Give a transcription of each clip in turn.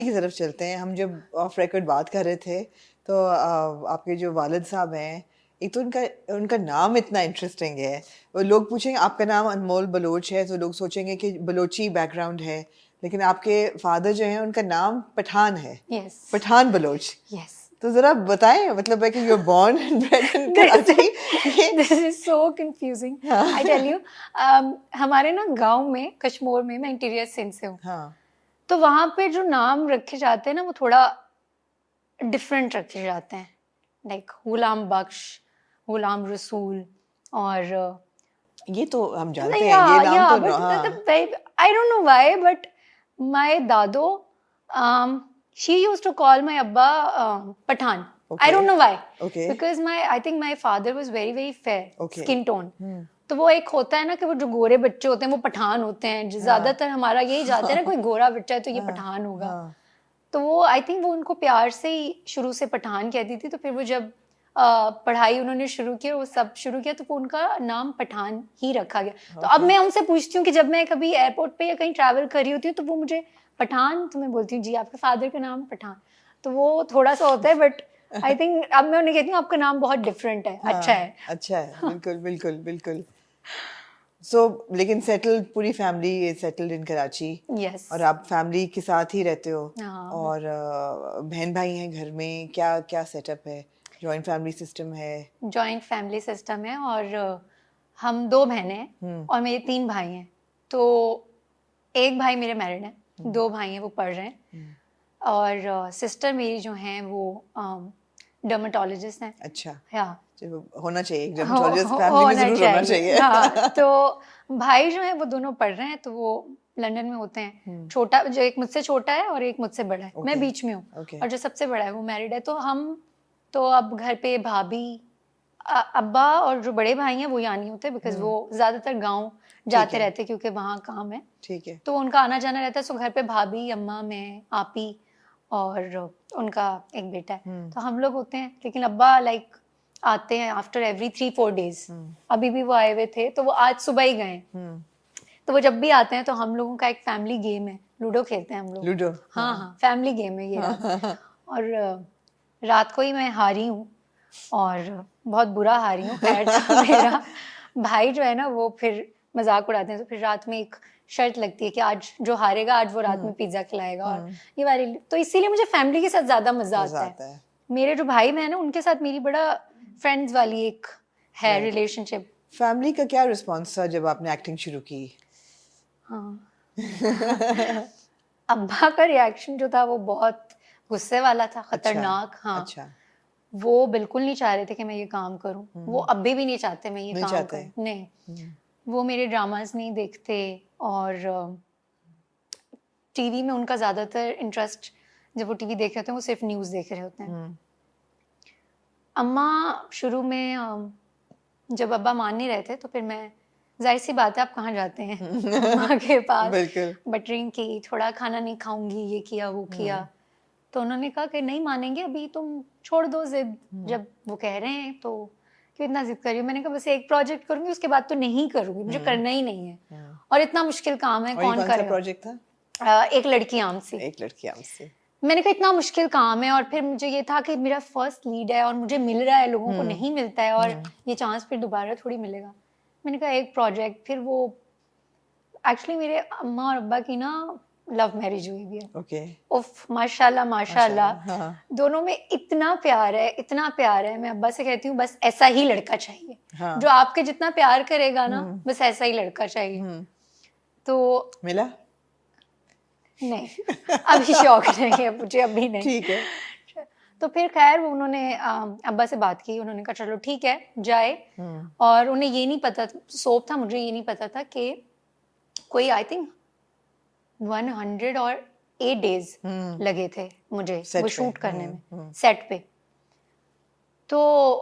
की तरफ चलते हैं। हम जब ऑफ रिकॉर्ड बात कर रहे थे तो आपके जो वालिद साहब हैं, एक तो उनका उनका नाम इतना इंटरेस्टिंग है। वो लोग पूछेंगे आपका नाम अनमोल बलोच है तो लोग सोचेंगे कि बलोची बैकग्राउंड है, लेकिन आपके फादर जो हैं उनका नाम पठान है। Yes. पठान बलोच। Yes. तो जरा बताएं, मतलब है कि you are born and bred in Karachi. This is so confusing. I tell you, हमारे ना गांव में कश्मीर में, मैं इंटीरियर सिंध से हूँ, हाँ तो वहां पे जो नाम रखे जाते हैं ना वो थोड़ा डिफरेंट रखे जाते हैं, लाइक गुलाम बख्श, गुलाम रसूल, और ये तो हम जानते हैं, ये yeah, नाम yeah, तो but हाँ I don't know why, but my dado, she used to call my abba Pathan. I don't know why. Okay. Because I think my father was very very fair, Okay. skin tone. तो वो एक होता है ना कि वो जो गोरे बच्चे होते हैं वो पठान होते हैं, ज्यादातर हमारा यही जाता है ना, कोई गोरा बच्चा है तो ये पठान होगा। तो वो आई थिंक वो उनको प्यार से ही शुरू से पठान कहती थी, तो फिर वो जब पढ़ाई उन्होंने शुरू की और वो सब शुरू किया तो वो उनका नाम पठान ही रखा गया। तो अब मैं उनसे पूछती हूँ कि जब मैं कभी एयरपोर्ट पे या कहीं ट्रैवल कर रही होती हूँ तो वो मुझे पठान, तो मैं बोलती हूँ जी आपके फादर का नाम पठान। तो वो थोड़ा सा होता है, बट आई थिंक अब मैं उन्हें कहती हूँ आपका नाम बहुत डिफरेंट है। अच्छा है, अच्छा है, बिल्कुल बिल्कुल बिल्कुल। लेकिन सेटल्ड, पूरी family settled in Karachi. Yes. और आप फैमिली के साथ ही रहते हो? हाँ। और बहन भाई हैं घर में? क्या क्या सेटअप है? जॉइंट फैमिली सिस्टम है? जॉइंट फैमिली सिस्टम है, और हम 2 बहनें हैं और मेरे 3 भाई हैं। तो एक भाई मेरे मैरिड है, 2 भाई हैं वो पढ़ रहे हैं, और सिस्टर मेरी जो हैं वो डर्मेटोलॉजिस्ट हैं। अच्छा। हाँ, होना चाहिए, एक डर्मेटोलॉजिस्ट फैमिली में जरूर होना चाहिए। हाँ, तो भाई जो है वो दोनों पढ़ रहे हैं, तो वो लंदन में होते हैं। छोटा जो एक मुझसे छोटा है और एक मुझसे बड़ा है, मैं बीच में हूँ, और जो सबसे बड़ा है वो मैरिड है। तो हम तो अब घर पे भाभी, अब्बा और जो बड़े भाई हैं वो यहाँ नहीं होते, बिकॉज वो ज्यादातर गाँव जाते रहते क्योंकि वहाँ काम है। ठीक है। तो उनका आना जाना रहता है। सो घर पे भाभी, अम्मा, मैं, आपी और उनका एक बेटा है। तो हम लोग होते हैं, लेकिन अब्बा लाइक आते हैं आफ्टर एवरी 3-4 डेज। अभी भी वो आए हुए थे, तो वो आज सुबह ही गए। तो वो जब भी आते हैं तो हम लोगों का एक फैमिली गेम है, लूडो खेलते हैं हम लोग। लूडो? हाँ हाँ, फैमिली गेम है ये रात। और रात को ही मैं हारी हूँ और बहुत बुरा हारी हूँ। खैर तो मेरा भाई जो है ना वो फिर मजाक उड़ाते हैं, तो फिर रात में एक शर्त लगती है कि आज जो हारेगा आज वो रात में पिज्जा खिलाएगा। और ये वाली, तो इसीलिए मुझे फैमिली के साथ ज्यादा मजा आता है। मेरे जो भाई बहन है उनके साथ मेरी बड़ा फ्रेंड्स वाली एक है रिलेशनशिप। फैमिली का क्या रिस्पॉन्स था जब आपने एक्टिंग शुरू की? हाँ अब्बा का रिएक्शन जो था वो बहुत गुस्से वाला था, खतरनाक। हाँ, अच्छा। वो बिल्कुल नहीं चाह रहे थे कि मैं ये काम करूं। वो अभी भी नहीं चाहते मैं ये काम करूं। नहीं, वो मेरे ड्रामास नहीं देखते, और टीवी में उनका ज्यादातर इंटरेस्ट, जब वो टीवी देख रहे होते हैं वो सिर्फ न्यूज देख रहे होते हैं। अम्मा शुरू में जब अब्बा मान नहीं रहे थे तो फिर मैं, जाहिर सी बात है आप कहाँ जाते हैं अम्मा के पास, बटरिंग की, थोड़ा खाना नहीं खाऊंगी, ये किया वो किया। तो उन्होंने कहा कि नहीं मानेंगे, अभी तुम छोड़ दो जिद, जब वो कह रहे हैं तो क्यों इतना जिद कर रही हो। मैंने कहा बस एक प्रोजेक्ट करूंगी, उसके बाद तो नहीं करूंगी, मुझे करना ही नहीं है, और इतना मुश्किल काम है, कौन करेगा। प्रोजेक्ट था? एक लड़की आम सी। एक लड़की आम सी। मैंने कहा इतना मुश्किल काम है, और फिर मुझे ये था कि मेरा फर्स्ट लीड है और मुझे मिल रहा है, लोगों को नहीं मिलता है, और ये चांस फिर दोबारा थोड़ी मिलेगा। मैंने कहा एक प्रोजेक्ट। फिर वो एक्चुअली मेरे अम्मा और अब्बा की ना लव मैरिज हुई भी है। उफ, माशाल्लाह माशाल्लाह, दोनों में इतना प्यार है, इतना प्यार है। मैं अब्बा से कहती हूँ बस ऐसा ही लड़का चाहिए, जो आपके जितना प्यार करेगा ना, बस ऐसा ही लड़का चाहिए। तो मिला? नहीं, अभी शौक नहीं है मुझे, अभी नहीं। ठीक है। तो फिर खैर उन्होंने अब्बा से बात की, उन्होंने कहा चलो ठीक है जाए। और उन्हें ये नहीं पता, सोप था, मुझे ये नहीं पता था कि कोई आई थिंक 108 डेज लगे थे मुझे वो शूट करने में, सेट पे। तो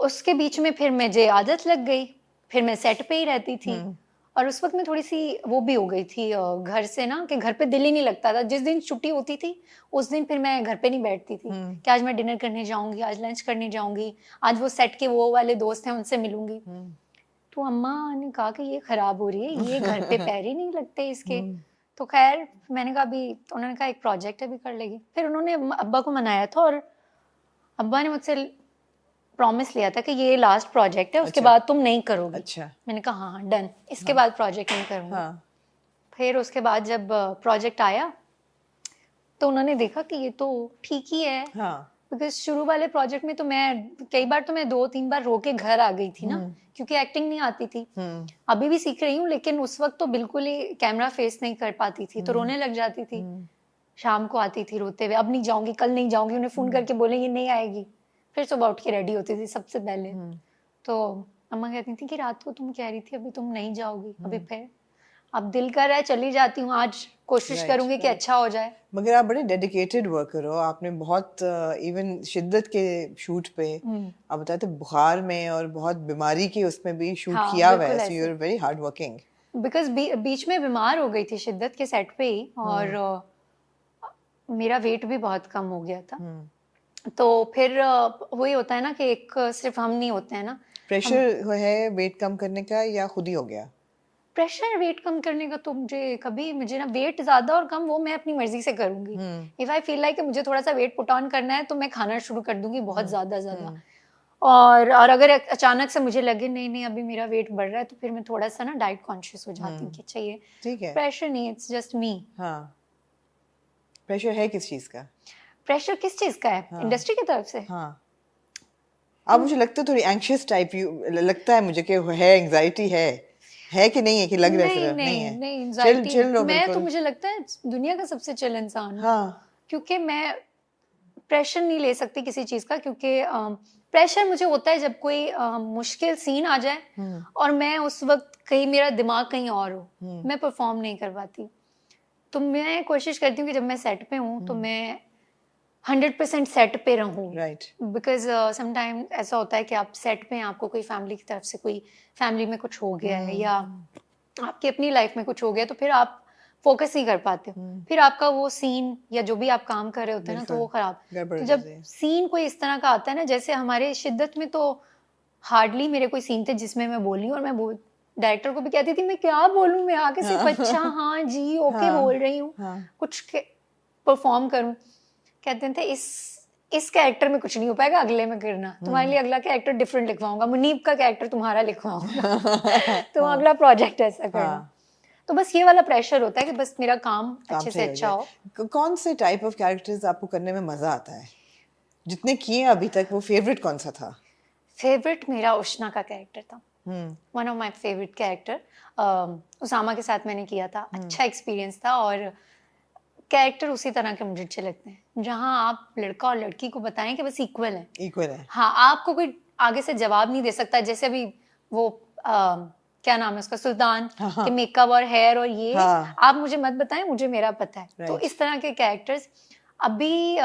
उसके बीच में फिर मुझे आदत लग गई, फिर मैं सेट पे ही रहती थी। और उस वक्त मैं थोड़ी सी वो भी हो गई थी घर से ना, कि घर पे दिल ही नहीं लगता था। जिस दिन छुट्टी होती थी उस दिन फिर मैं घर पे नहीं बैठती थी कि आज मैं डिनर करने जाऊंगी, आज लंच करने जाऊंगी, आज वो सेट के वो वाले दोस्त हैं उनसे मिलूंगी। तो अम्मा ने कहा कि ये खराब हो रही है, ये घर पे पैर ही नहीं लगते इसके। तो खैर मैंने कहा अभी, उन्होंने कहा एक प्रोजेक्ट है, अभी कर लेगी। फिर उन्होंने अब्बा को मनाया था और अब्बा ने मुझसे प्रॉमिस लिया था कि ये लास्ट प्रोजेक्ट है, उसके अच्छा। बाद तुम नहीं करोगी। अच्छा। मैंने कहा हाँ डन, इसके हाँ। बाद प्रोजेक्ट नहीं करूँगी। हाँ। फिर उसके बाद जब प्रोजेक्ट आया तो उन्होंने देखा कि ये तो ठीक ही है, हाँ। बिकॉज शुरू वाले प्रोजेक्ट में तो मैं कई बार तो मैं 2-3 बार रो के घर आ गई थी ना, क्योंकि एक्टिंग नहीं आती थी। अभी भी सीख रही हूँ, लेकिन उस वक्त तो बिल्कुल ही कैमरा फेस नहीं कर पाती थी, तो रोने लग जाती थी। शाम को आती थी रोते हुए, अब नहीं जाऊंगी, कल नहीं जाऊंगी, उन्हें फोन करके बोलेंगे नहीं आएगी। फिर सुबह उठ के रेडी होती थी सबसे पहले। तो अम्मा कहती थी कि रात को तुम कह रही थी अभी तुम नहीं जाओगी, अभी फिर अब दिल कर रहा है चली जाती हूँ, आज कोशिश करूंगी कि अच्छा हो जाए। मगर आप बड़े डेडिकेटेड वर्कर हो, आपने बहुत इवन शिद्दत के शूट पे आप बताते बुखार में और बहुत बीमारी के उसमें भी शूट हाँ, किया हुआ है, बिल्कुल so you are very hard working. Because बीच में बीमार हो गई थी शिद्दत के सेट पे ही, और मेरा वेट भी बहुत कम हो गया था। तो फिर वही होता है ना कि एक सिर्फ हम नहीं होते हैं ना, प्रेशर है वेट कम करने का या खुद ही हो गया? प्रेशर वेट कम करने का तो मुझे ना वेट ज्यादा और कम वो मैं अपनी मर्जी से करूंगी। इफ आई फील लाइक कि मुझे थोड़ा सा वेट पुट ऑन करना है तो मैं खाना शुरू कर दूंगी बहुत ज्यादा। और अगर अचानक से मुझे लगे नहीं नहीं अभी मेरा वेट बढ़ रहा है, तो फिर मैं थोड़ा सा ना डाइट कॉन्शियस हो जाती हूँ कि चाहिए, ठीक है। प्रेशर नहीं, इट्स जस्ट मी। हाँ, प्रेशर है किस चीज का? प्रेशर किस चीज का है? इंडस्ट्री की तरफ से। हाँ, आप मुझे लगता है थोड़ी एंग्शियस टाइप लगता है मुझे कि है, एंजाइटी है कि नहीं है, कि लग रहा है सिर्फ नहीं है? नहीं एंजाइटी चिल लो मैं तो बिल्कुल। मुझे लगता है दुनिया का सबसे चिल इंसान हूँ। हाँ। क्योंकि मैं प्रेशर नहीं ले सकती किसी चीज का, क्योंकि प्रेशर मुझे होता है जब कोई मुश्किल सीन आ जाए और मैं उस वक्त कहीं मेरा दिमाग कहीं और हो, मैं परफॉर्म नहीं कर पाती। तो मैं कोशिश करती हूँ कि जब मैं सेट पे हूँ तो मैं 100% सेट पे रहूँ। राइट। बिकॉज समटाइम ऐसा होता है कि आप सेट पे हैं, आपको कोई फैमिली की तरफ से कोई फैमिली में कुछ हो गया है या आपकी अपनी लाइफ में कुछ हो गया, तो फिर आप फोकस नहीं कर पाते हो, फिर आपका वो सीन या जो भी आप काम कर रहे होते हैं ना, तो वो खराब। तो जब सीन कोई इस तरह का आता है ना, जैसे हमारे शिद्दत में तो हार्डली मेरे कोई सीन थे जिसमें मैं बोली, और मैं डायरेक्टर को भी कहती थी मैं क्या बोलूं, मैं आगे सिर्फ अच्छा हाँ जी ओके बोल रही हूँ, कुछ परफॉर्म करूं। कहते थे इस कैरेक्टर में कुछ नहीं हो पाएगा, अगले में करना, तुम्हारे लिए अगला कैरेक्टर डिफरेंट लिखवाऊंगा, मुनीब का कैरेक्टर तुम्हारा लिखवाऊंगा तो अगला प्रोजेक्ट ऐसा करना। तो बस ये वाला प्रेशर होता है कि बस मेरा काम अच्छे से अच्छा हो। कौन से टाइप ऑफ कैरेक्टर्स आपको करने में मजा आता है? जितने किए अभी तक, वो फेवरेट कौन सा था? फेवरेट मेरा उष्णा का कैरेक्टर था, one of my favourite character. Usama के साथ मैंने किया था, अच्छा एक्सपीरियंस था, और कैरेक्टर उसी तरह के मुझे अच्छे लगते हैं जहां आप लड़का और लड़की को बताएं कि बस इक्वल है। हाँ, आपको कोई आगे से जवाब नहीं दे सकता, जैसे अभी वो क्या नाम है उसका, सुल्तान के मेकअप और हेयर और ये आप मुझे मत बताएं, मुझे मेरा पता है। तो इस तरह के कैरेक्टर्स अभी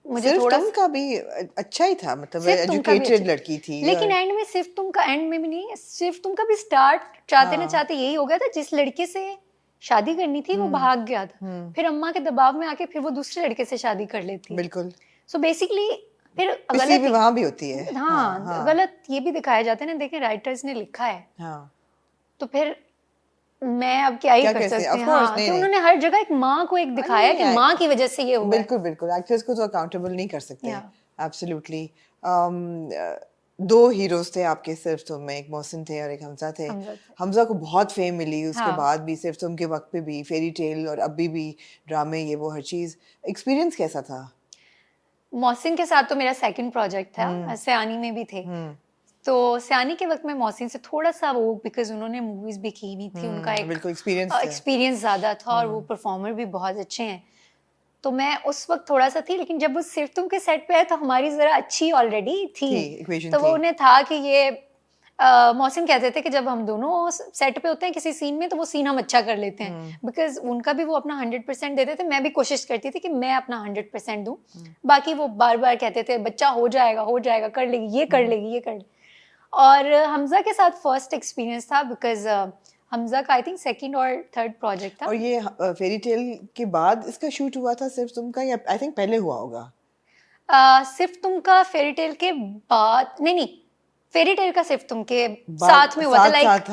मुझे सिर्फ थोड़ा तुम का भी अच्छा ही था, मतलब एजुकेटेड लड़की थी, लेकिन एंड में सिर्फ तुम का, एंड में भी नहीं, सिर्फ तुम का भी स्टार्ट चाहते ना चाहते यही हो गया था, जिस लड़के से शादी करनी थी वो भाग गया था, फिर अम्मा के दबाव में आके फिर वो दूसरे लड़के से शादी कर लेती है। बिल्कुल। सो बेसिकली फिर गलत भी वहां भी होती है। हाँ, गलत ये भी दिखाया जाता है ना, देखें राइटर्स ने लिखा है, तो फिर मैं अब क्या ही कर सकती हूँ। हाँ, तो उन्होंने हर जगह एक माँ को एक दिखाया कि माँ की वजह से ये हुआ। बिल्कुल बिल्कुल, एक्टर्स को तो अकाउंटेबल नहीं कर सकते। एब्सोल्युटली। दो हीरोज थे आपके सिर्फ तुम में, एक मोहसिन थे और एक हमजा थे। हमजा को बहुत फेम मिली उसके बाद भी, सिर्फ तुम के वक्त पे भी, फेरी टेल और अभी भी ड्रामे, ये वो हर चीज। एक्सपीरियंस कैसा था? मोहसिन के साथ तो मेरा सेकंड प्रोजेक्ट था, सयानी में भी थे, तो सयानी के वक्त में मोहसिन से थोड़ा सा वो, बिकॉज उन्होंने मूवीज भी की हुई थी, उनका एक एक्सपीरियंस ज्यादा था, और वो परफॉर्मर भी बहुत अच्छे हैं, तो मैं उस वक्त थोड़ा सा थी। लेकिन जब वो सिर्फ तुम के सेट पे आए तो हमारी जरा अच्छी ऑलरेडी थी, तो वो उन्हें था कि ये मोहसिन कहते थे कि जब हम दोनों सेट पे होते हैं किसी सीन में, तो वो सीन हम अच्छा कर लेते हैं, बिकॉज उनका भी वो अपना 100% देते थे, मैं भी कोशिश करती थी कि मैं अपना 100% दूं। बाकी वो बार बार कहते थे बच्चा हो जाएगा, कर लेगी, ये कर लेगी। और हमजा के साथ फर्स्ट एक्सपीरियंस था, बिकॉज हमजा का आई थिंक सेकंड और थर्ड प्रोजेक्ट था। और ये फेरी टेल के बाद इसका शूट हुआ था सिर्फ तुम का, या आई थिंक पहले हुआ होगा? सिर्फ तुम का फेरी टेल के बाद नहीं, फेरी टेल का सिर्फ तुम के साथ में हुआ था, लाइक साथ